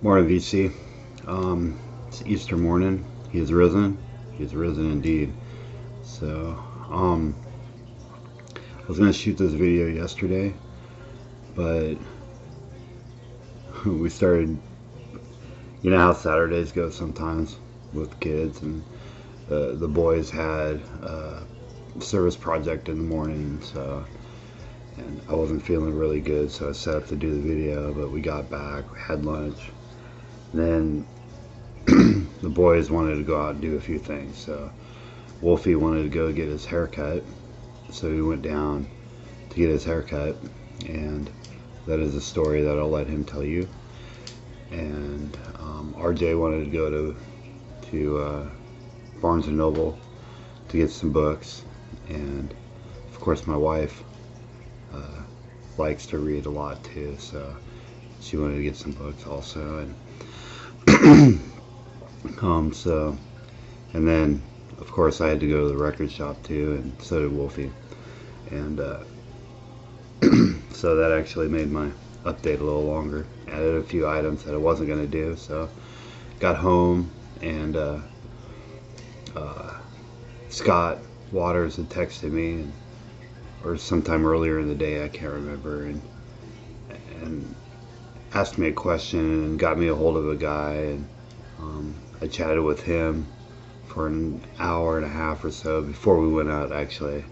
Morning, VC. It's Easter morning. He is risen. He is risen indeed. So, I was gonna shoot this video yesterday, but we started. You know how Saturdays go sometimes with kids, and the boys had a service project in the morning, so. And I wasn't feeling really good, so I set up to do the video. But we got back, we had lunch. Then the boys wanted to go out and do a few things. So Wolfie wanted to go get his haircut, so we went down to get his haircut, and that is a story that I'll let him tell you. And RJ wanted to go to Barnes and Noble to get some books, and of course my wife likes to read a lot too, so she wanted to get some books also. And and then of course I had to go to the record shop too, and so did Wolfie. And so that actually made my update a little longer. Added a few items that I wasn't going to do. So got home, and Scott Waters had texted me, or sometime earlier in the day, I can't remember, and asked me a question and got me a hold of a guy, and I chatted with him for an hour and a half or so before we went out actually,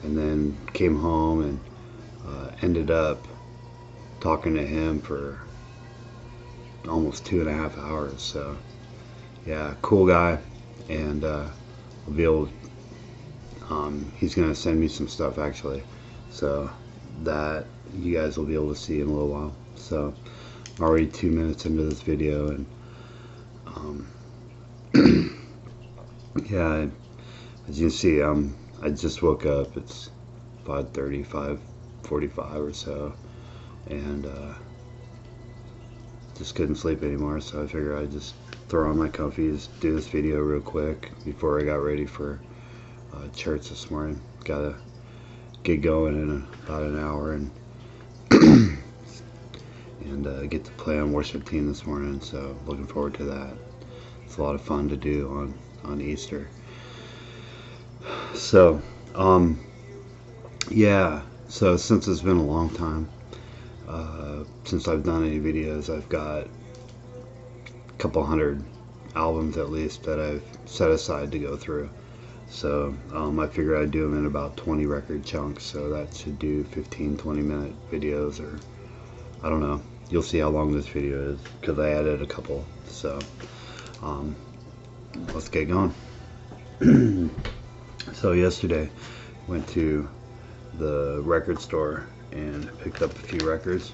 and then came home and ended up talking to him for almost 2.5 hours. So yeah, cool guy, and we'll be able to, he's gonna send me some stuff actually, so that you guys will be able to see in a little while. So I'm already 2 minutes into this video, and yeah, as you can see, I just woke up. It's 5:30, 5:45 or so, and just couldn't sleep anymore, so I figured I'd just throw on my comfies, do this video real quick before I got ready for church this morning. Gotta get going in about an hour, and get to play on worship team this morning, so looking forward to that. It's a lot of fun to do on Easter. So yeah, so since it's been a long time since I've done any videos, I've got a couple hundred albums at least that I've set aside to go through. So I figured I'd do them in about 20 record chunks, so that should do 15-20 minute videos, or I don't know. You'll see how long this video is because I added a couple. So let's get going. So yesterday went to the record store and picked up a few records.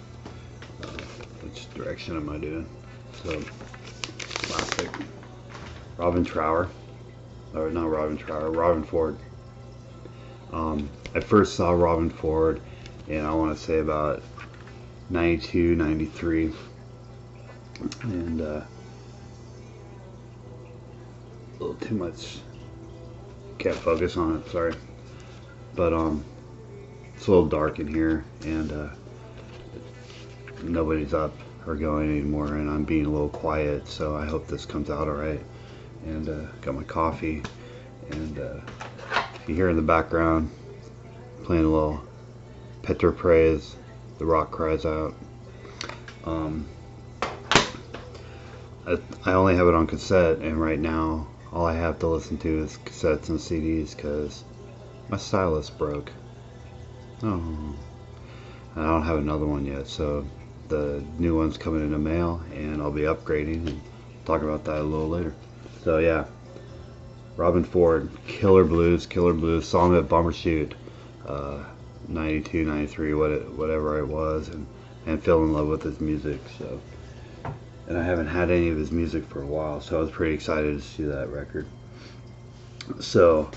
Which direction am I doing? So classic Robin Trower. Or not Robin Trower, Robin Ford. I first saw Robin Ford in, I want to say, about 92, 93, and a little too much, can't focus on it, sorry, but it's a little dark in here, and nobody's up or going anymore, and I'm being a little quiet, so I hope this comes out alright. And got my coffee, and you hear in the background playing a little Petra Praise, The Rock Cries Out. I only have it on cassette, and right now all I have to listen to is cassettes and CDs because my stylus broke. Oh, and I don't have another one yet, so the new one's coming in the mail, and I'll be upgrading, and talk about that a little later. So yeah, Robin Ford, Killer Blues. Saw him at Bumbershoot, 92, 93, whatever it was, and fell in love with his music. So, and I haven't had any of his music for a while, so I was pretty excited to see that record. So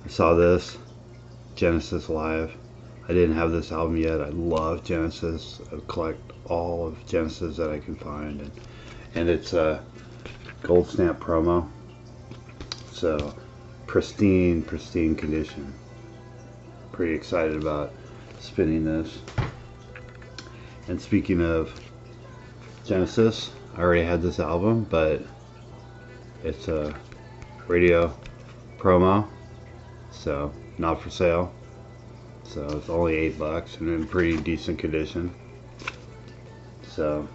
I saw this Genesis live. I didn't have this album yet. I love Genesis. I collect all of Genesis that I can find, and it's a gold stamp promo, so pristine condition. Pretty excited about spinning this. And speaking of Genesis. I already had this album, but it's a radio promo, so not for sale. So it's only $8 and in pretty decent condition. So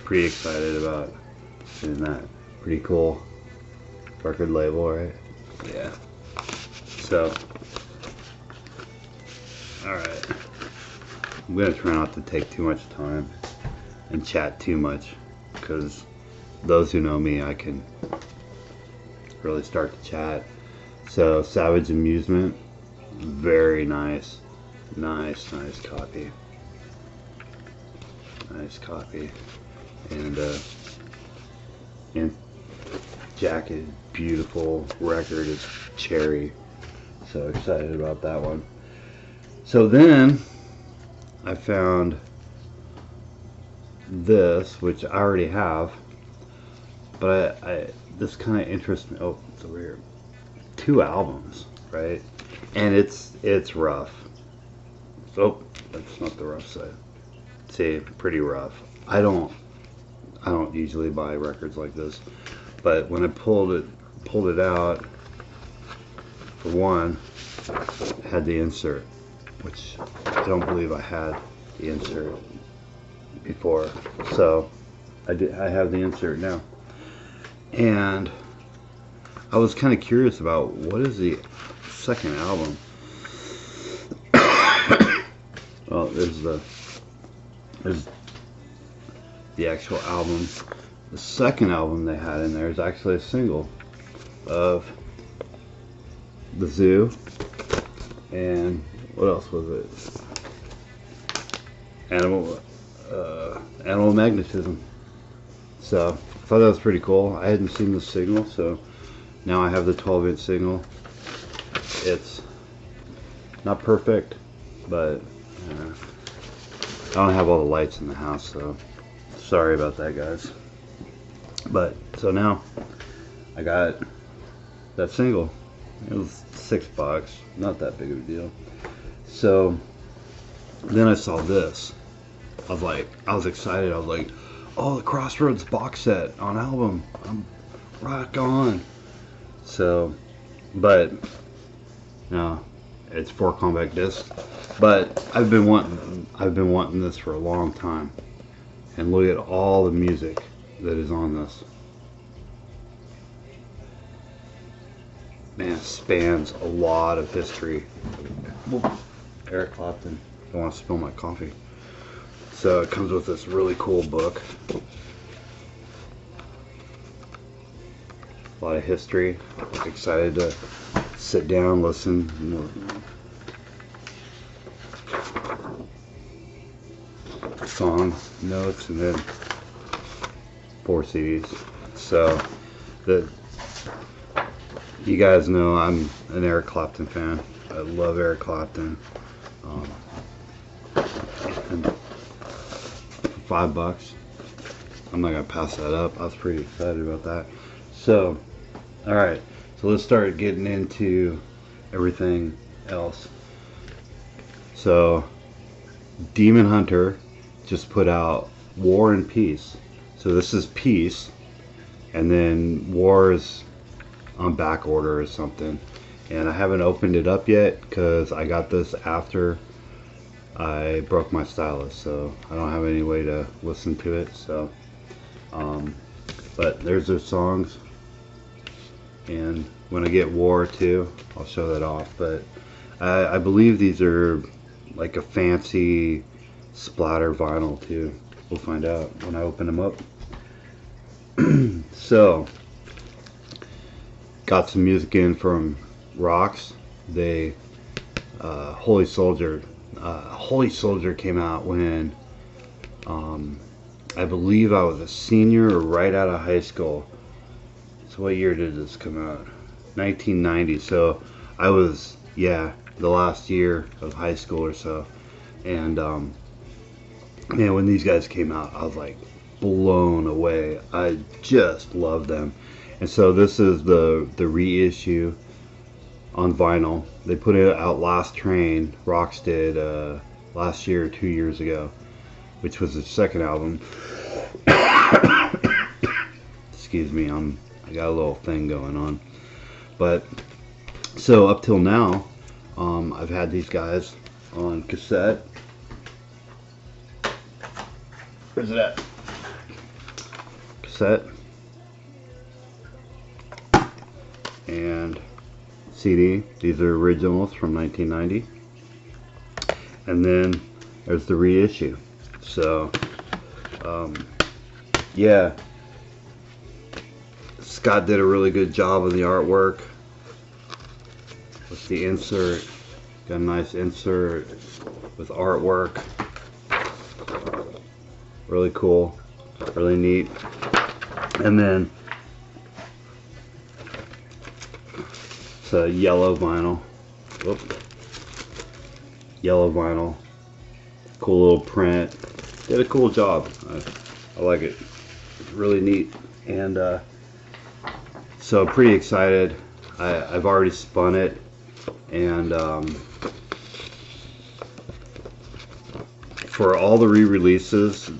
pretty excited about doing that. Pretty cool record label, right? Yeah. So alright. I'm gonna try not to take too much time and chat too much, because those who know me, I can really start to chat. So Savage Amusement, very nice copy. Nice copy. And jacket, beautiful. Record is cherry. So excited about that one. So then I found this, which I already have, but this kind of interests me. Oh, it's over here. 2 albums, right? And it's rough. Oh, that's not the rough side. See, pretty rough. I don't usually buy records like this, but when I pulled it out, for one, it had the insert, which I don't believe I had the insert before. So I have the insert now, and I was kind of curious about what is the second album. Well, there's the actual album. The second album they had in there is actually a single of The Zoo, and what else was it? Animal Magnetism. So I thought that was pretty cool. I hadn't seen the single, so now I have the 12-inch single. It's not perfect, but I don't have all the lights in the house, so sorry about that, guys. But so now I got that single. It was $6, not that big of a deal. So then I saw this. I was excited. I was like, oh, the Crossroads box set on album. I'm rock on. So, but no, it's 4 compact discs. But I've been wanting this for a long time. And look at all the music that is on this. Man, it spans a lot of history. Eric Clapton. Don't want to spill my coffee. So it comes with this really cool book. A lot of history. Excited to sit down, listen. Song notes, and then 4 CDs. So you guys know I'm an Eric Clapton fan. I love Eric Clapton. And for $5, I'm not gonna pass that up. I was pretty excited about that. So, all right. So let's start getting into everything else. So, Demon Hunter just put out War and Peace. So this is Peace, and then War is on back order or something. And I haven't opened it up yet because I got this after I broke my stylus, so I don't have any way to listen to it. So, but there's their songs, and when I get War too, I'll show that off. But I believe these are like a fancy splatter vinyl too. We'll find out when I open them up. So, got some music in from Rocks. They Holy Soldier came out when I believe I was a senior or right out of high school. So what year did this come out? 1990. So I was, yeah, the last year of high school or so. And man, when these guys came out, I was like blown away. I just love them. And so this is the reissue on vinyl. They put it out Last Train. Rocks did last year or 2 years ago. which was his second album. Excuse me, I got a little thing going on. But so up till now, I've had these guys on cassette. Where's it at? Cassette and CD. These are originals from 1990, and then there's the reissue. So yeah, Scott did a really good job of the artwork with the insert. Got a nice insert with artwork. Really cool, really neat. And then it's a yellow vinyl. Whoop. Yellow vinyl. Cool little print. Did a cool job. I like it. It's really neat. And so pretty excited. I've already spun it, and for all the re-releases,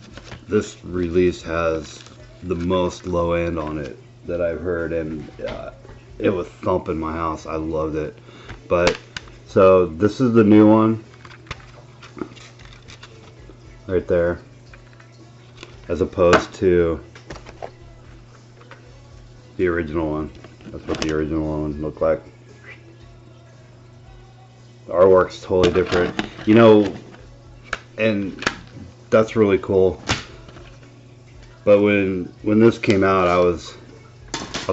this release has the most low end on it that I've heard, and it was thumping my house. I loved it. But so this is the new one right there, as opposed to the original one. That's what the original one looked like. The artwork's totally different, you know, and that's really cool. But when this came out, I was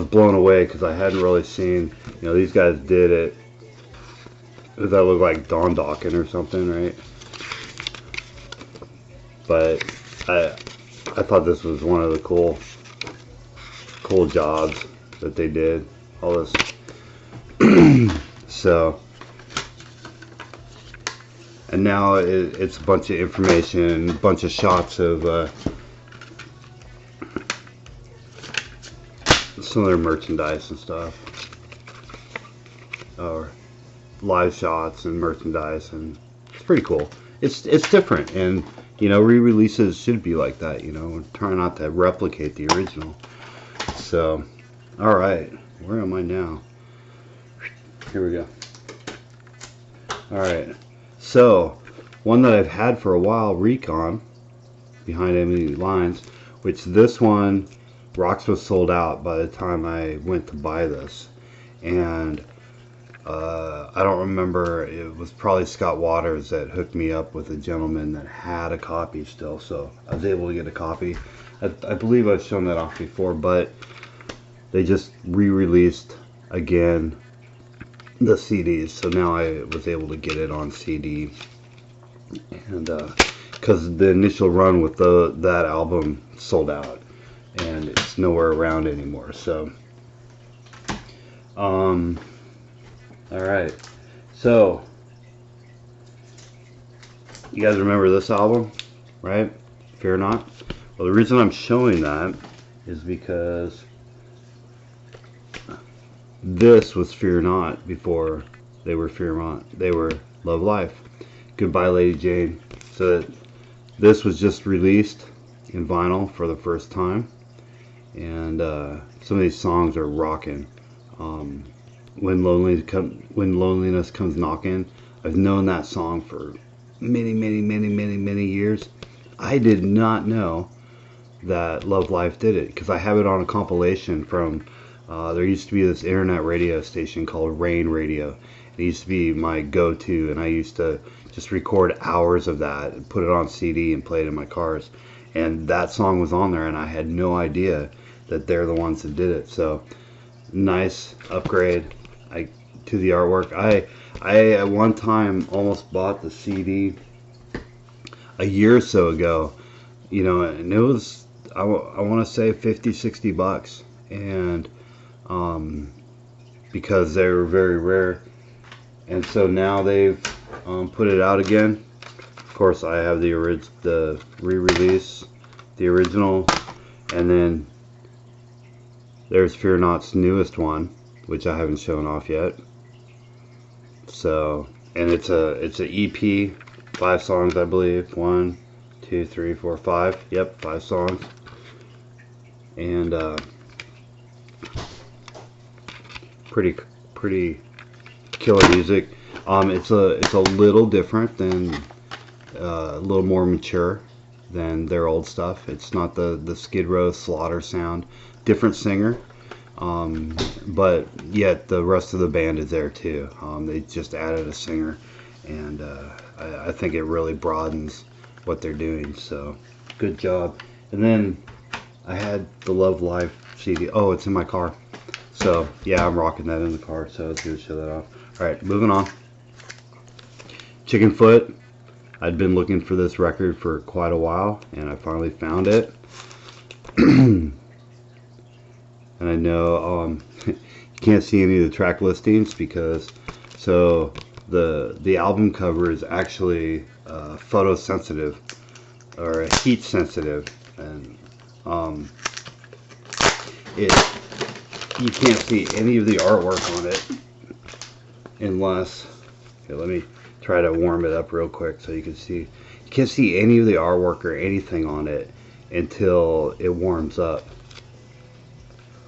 blown away, because I hadn't really seen, you know, these guys did it. Does that look like Don Dawkins or something, right? But I thought this was one of the cool jobs that they did. All this. So, and now it's a bunch of information, a bunch of shots of some of their merchandise and stuff, or live shots and merchandise, and it's pretty cool. It's different, and you know, re-releases should be like that. You know, we're trying not to replicate the original. So, all right, where am I now? Here we go. All right, so one that I've had for a while, Recon, Behind Enemy Lines, which this one, Rocks was sold out by the time I went to buy this, and I don't remember, it was probably Scott Waters that hooked me up with a gentleman that had a copy still, so I was able to get a copy. I believe I've shown that off before, but they just re-released again the CDs, so now I was able to get it on CD, and because the initial run with that album sold out, and it's nowhere around anymore. So alright, so you guys remember this album, right? Fear Not. Well, the reason I'm showing that is because this was Fear Not before they were Fear Not. They were Love Life, Goodbye Lady Jane. So this was just released in vinyl for the first time, and some of these songs are rocking. When Loneliness Comes Knocking. I've known that song for many years. I did not know that Love Life did it, because I have it on a compilation from there used to be this internet radio station called Rain Radio. It used to be my go-to, and I used to just record hours of that and put it on CD and play it in my cars, and that song was on there, and I had no idea that they're the ones that did it. So nice upgrade to the artwork. I at one time almost bought the CD a year or so ago, you know, and it was, I want to say $50-$60, and because they were very rare, and so now they've put it out again. Of course, I have the re-release, the original, and then there's Fear Not's newest one, which I haven't shown off yet. So, and it's a EP, 5 songs, I believe. 1, 2, 3, 4, 5. Yep, 5 songs. And pretty killer music. It's a little different than a little more mature than their old stuff. It's not the Skid Row Slaughter sound. Different singer, but yet the rest of the band is there too. They just added a singer, and I think it really broadens what they're doing. So good job. And then I had the Love Life CD. Oh, it's in my car. So yeah, I'm rocking that in the car. So I was gonna show that off. All right, moving on. Chickenfoot. I'd been looking for this record for quite a while, and I finally found it. And I know you can't see any of the track listings because the album cover is actually photosensitive or heat sensitive, and you can't see any of the artwork on it unless, okay, let me try to warm it up real quick so you can see. You can't see any of the artwork or anything on it until it warms up.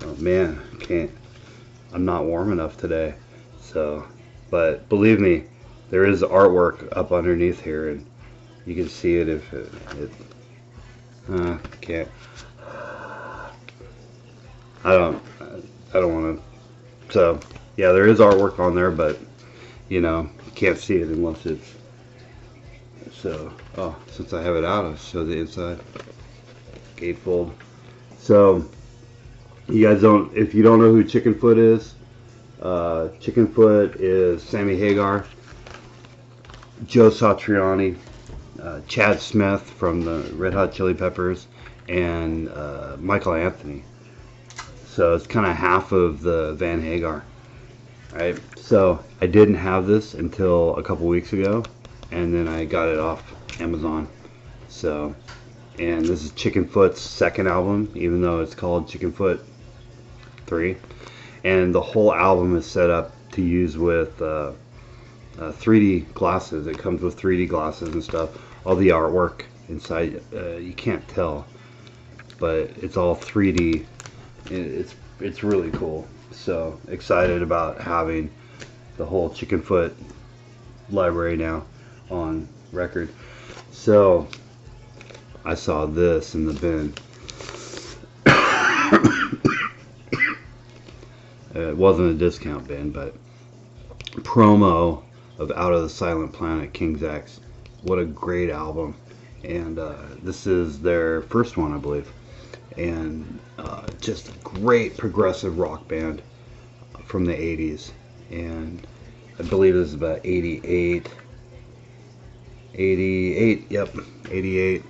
Oh man, I'm not warm enough today. So, but believe me, there is artwork up underneath here, and you can see it if it can't. I don't want to. So yeah, there is artwork on there, but you know, you can't see it unless it's. So, oh, since I have it out, I'll show the inside. Gatefold. So, you guys don't, if you don't know who Chickenfoot is, Chickenfoot is Sammy Hagar, Joe Satriani, Chad Smith from the Red Hot Chili Peppers, and Michael Anthony. So it's kind of half of the Van Hagar, right? So I didn't have this until a couple weeks ago, and then I got it off Amazon. So, and this is Chickenfoot's second album, even though it's called Chickenfoot 3, and the whole album is set up to use with 3D glasses. It comes with 3D glasses and stuff. All the artwork inside, you can't tell, but it's all 3D. It's really cool. So excited about having the whole Chickenfoot library now on record. So I saw this in the bin. It wasn't a discount bin, but promo of Out of the Silent Planet, Kings X. What a great album. And this is their first one, I believe. And just a great progressive rock band from the 80s. And I believe this is about 88. 88, yep, 88.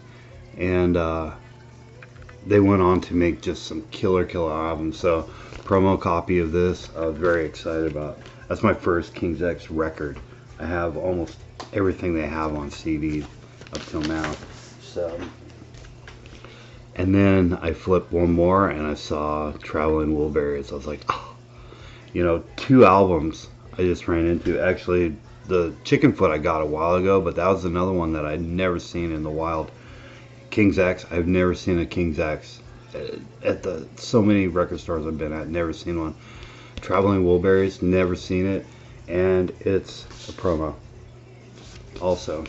And they went on to make just some killer albums. So promo copy of this I was very excited about. That's my first Kings X record. I have almost everything they have on CD up till now. So, and then I flipped one more and I saw Traveling Wilburys. I was like, oh, you know, 2 albums I just ran into. Actually, the Chickenfoot I got a while ago, but that was another one that I'd never seen in the wild. Kings X, I've never seen a Kings X at the so many record stores I've been at. Never seen one. Traveling Wilburys, never seen it, and it's a promo also.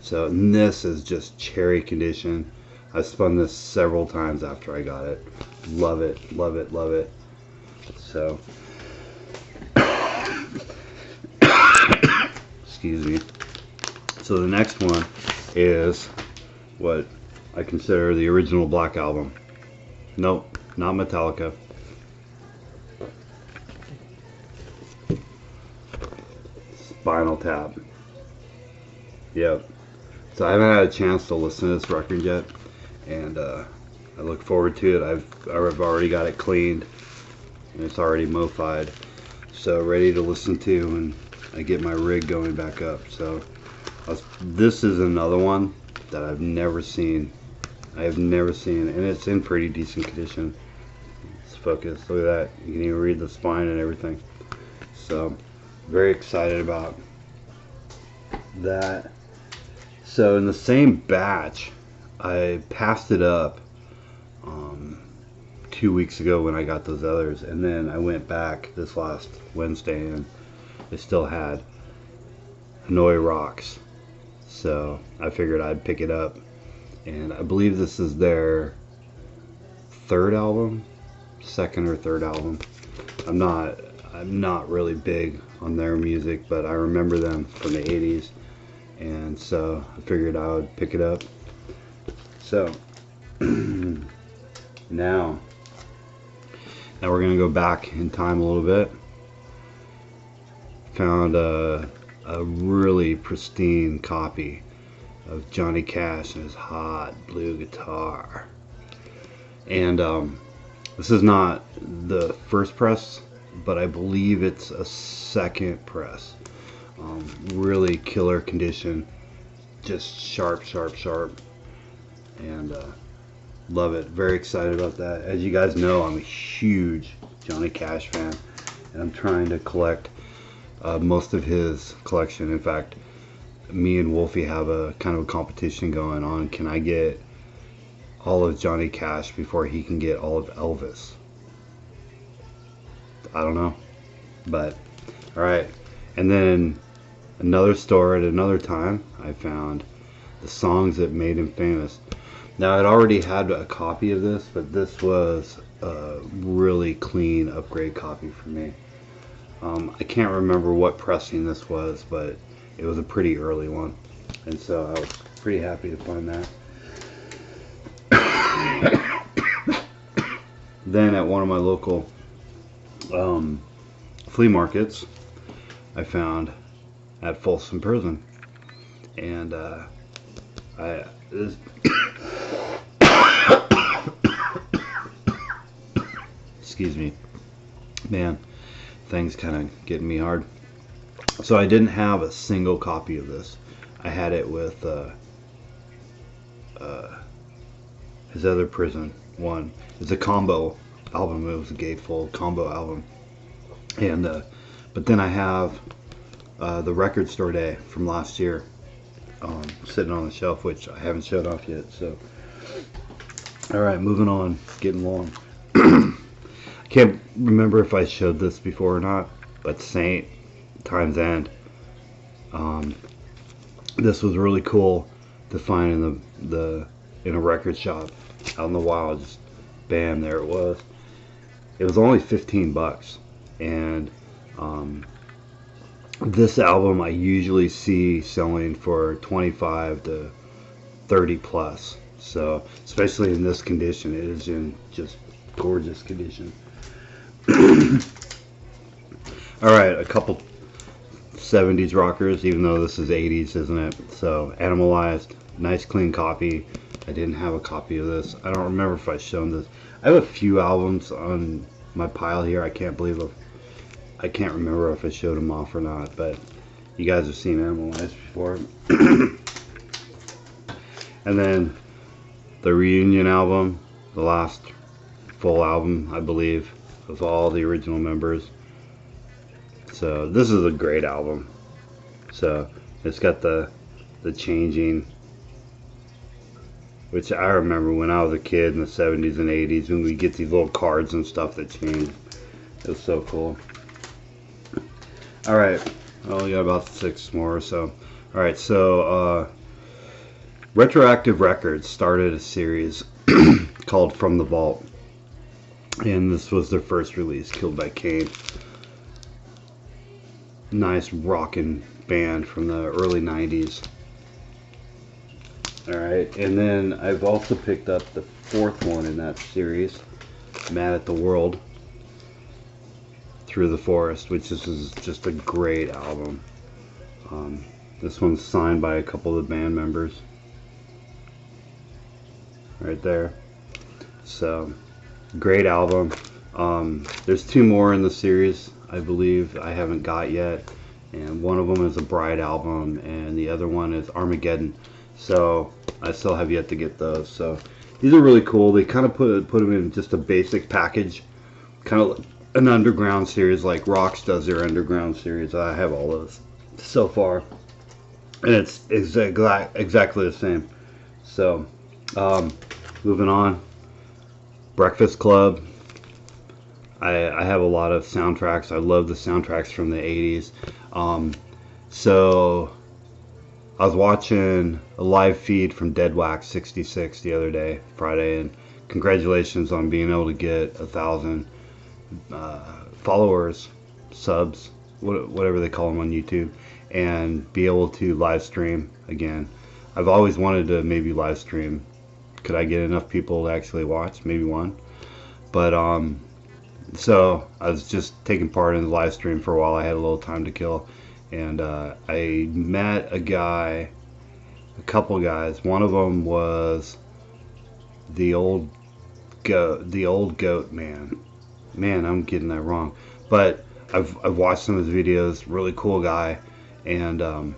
So this is just cherry condition. I spun this several times after I got it. Love it, love it, love it. So excuse me. So the next one is what I consider the original Black Album. Nope, not Metallica. Spinal Tap. Yep. So I haven't had a chance to listen to this record yet, and I look forward to it. I've already got it cleaned, and it's already mofied, so ready to listen to when I get my rig going back up. So this is another one that I've never seen. I have never seen, and it's in pretty decent condition. Let's focus. Look at that. You can even read the spine and everything. So very excited about that. So in the same batch, I passed it up 2 weeks ago when I got those others, and then I went back this last Wednesday and they still had Hanoi Rocks, so I figured I'd pick it up. And I believe this is their third album, second or third album. I'm not really big on their music, but I remember them from the 80s, and so I figured I would pick it up. So now we're gonna go back in time a little bit. Found a really pristine copy of Johnny Cash and his hot blue guitar. And this is not the first press, but I believe it's a second press. Really killer condition, just sharp, and love it. Very excited about that. As you guys know, I'm a huge Johnny Cash fan, and I'm trying to collect most of his collection. In fact, me and Wolfie have a kind of a competition going on. Can I get all of Johnny Cash before he can get all of Elvis? I don't know, but all right. And then another store at another time, I found the songs that made him famous. Now, I'd already had a copy of this, but this was a really clean upgrade copy for me. I can't remember what pressing this was, but it was a pretty early one, and so I was pretty happy to find that. Then at one of my local flea markets, I found at Folsom Prison, and excuse me, man, things kind of getting me hard. So I didn't have a single copy of this. I had it with his other Prison one. It's a combo album. It was a gatefold combo album. And but then I have the Record Store Day from last year sitting on the shelf, which I haven't showed off yet. So all right, moving on, getting long. I can't remember if I showed this before or not, but Saint Time's End. This was really cool to find in a record shop out in the wild. Just bam, there it was. It was only 15 bucks, and this album I usually see selling for 25 to 30 plus. So especially in this condition, it is in just gorgeous condition. All right, a couple 70s rockers, even though this is 80s, isn't it? So Animalized, nice clean copy. I didn't have a copy of this. I don't remember if I shown this. I have a few albums on my pile here. I can't remember if I showed them off or not, but you guys have seen Animalized before. And then the reunion album, the last full album, I believe, of all the original members. So this is a great album. So it's got the changing, which I remember when I was a kid in the 70s and 80s when we get these little cards and stuff that change. It was so cool. All right, well, we got about 6 more or so. All right, so Retroactive Records started a series called From the Vault, and this was their first release, Killed by Cain. Nice rockin' band from the early 90s. Alright, and then I've also picked up the 4th one in that series, Mad at the World, Through the Forest, which is just a great album. This one's signed by a couple of the band members. Right there. So, great album. There's 2 more in the series, I believe, I haven't got yet, and one of them is a Bride album, and the other one is Armageddon. So I still have yet to get those. So these are really cool. They kind of put them in just a basic package, kind of an underground series like Rocks does their underground series. I have all those so far, and it's exactly the same. So Moving on, Breakfast Club. I have a lot of soundtracks. I love the soundtracks from the 80s. So I was watching a live feed from Dead Wax 66 the other day, Friday, and congratulations on being able to get 1,000 followers, subs, whatever they call them on YouTube, and be able to live stream again. I've always wanted to maybe live stream. Could I get enough people to actually watch? Maybe one. But so I was just taking part in the live stream for a while. I had a little time to kill, and I met a couple guys. One of them was the old goat man. Man, I'm getting that wrong. But I've watched some of his videos. Really cool guy, and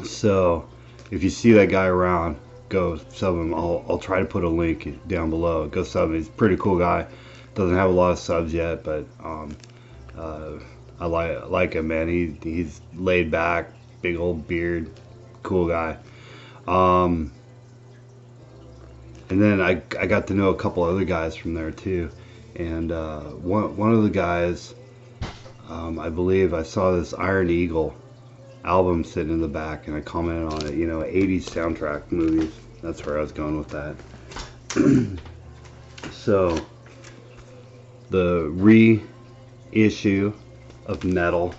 so if you see that guy around, go sub him. I'll try to put a link down below. Go sub him. He's a pretty cool guy. Doesn't have a lot of subs yet, but I like him, man. He's laid back, big old beard, cool guy. And then I got to know a couple other guys from there too. And one of the guys, I believe I saw this Iron Eagle album sitting in the back, and I commented on it. You know, 80s soundtrack movies. That's where I was going with that. So the reissue of Metal,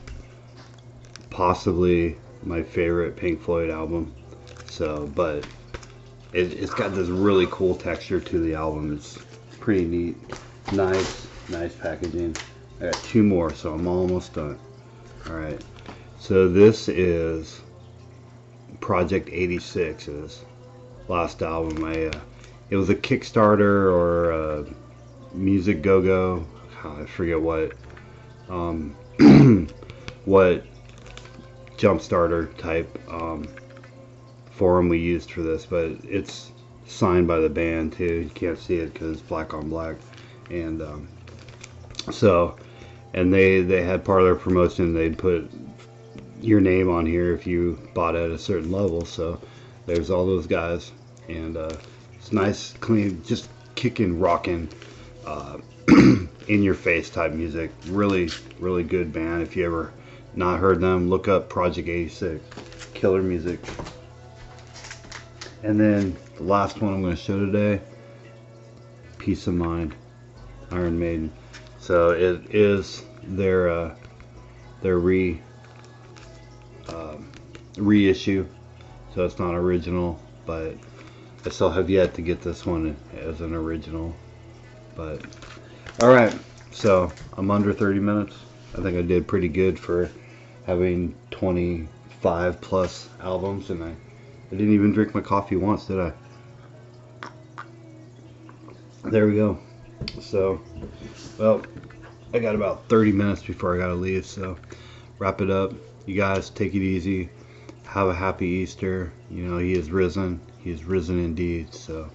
possibly my favorite Pink Floyd album. So, but it's got this really cool texture to the album. It's pretty neat. Nice packaging. I got two more, so I'm almost done. Alright, so this is Project 86's last album. It was a Kickstarter or a Music Go-Go. I forget what what Jumpstarter type forum we used for this, but it's signed by the band too. You can't see it because it's black on black, and and they had part of their promotion. They'd put your name on here if you bought at a certain level. So there's all those guys, and it's nice, clean, just kicking, rocking, in your face type music. Really good band. If you ever not heard them, look up Project 86. Killer music. And then the last one I'm going to show today, Peace of Mind, Iron Maiden. So it is their reissue, so it's not original, but I still have yet to get this one as an original. But alright, so I'm under 30 minutes. I think I did pretty good for having 25 plus albums, and I didn't even drink my coffee once, did I? There we go. So, well, I got about 30 minutes before I gotta leave, so wrap it up. You guys take it easy. Have a happy Easter. You know, he is risen. He is risen indeed. So,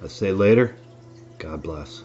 let's say later. God bless.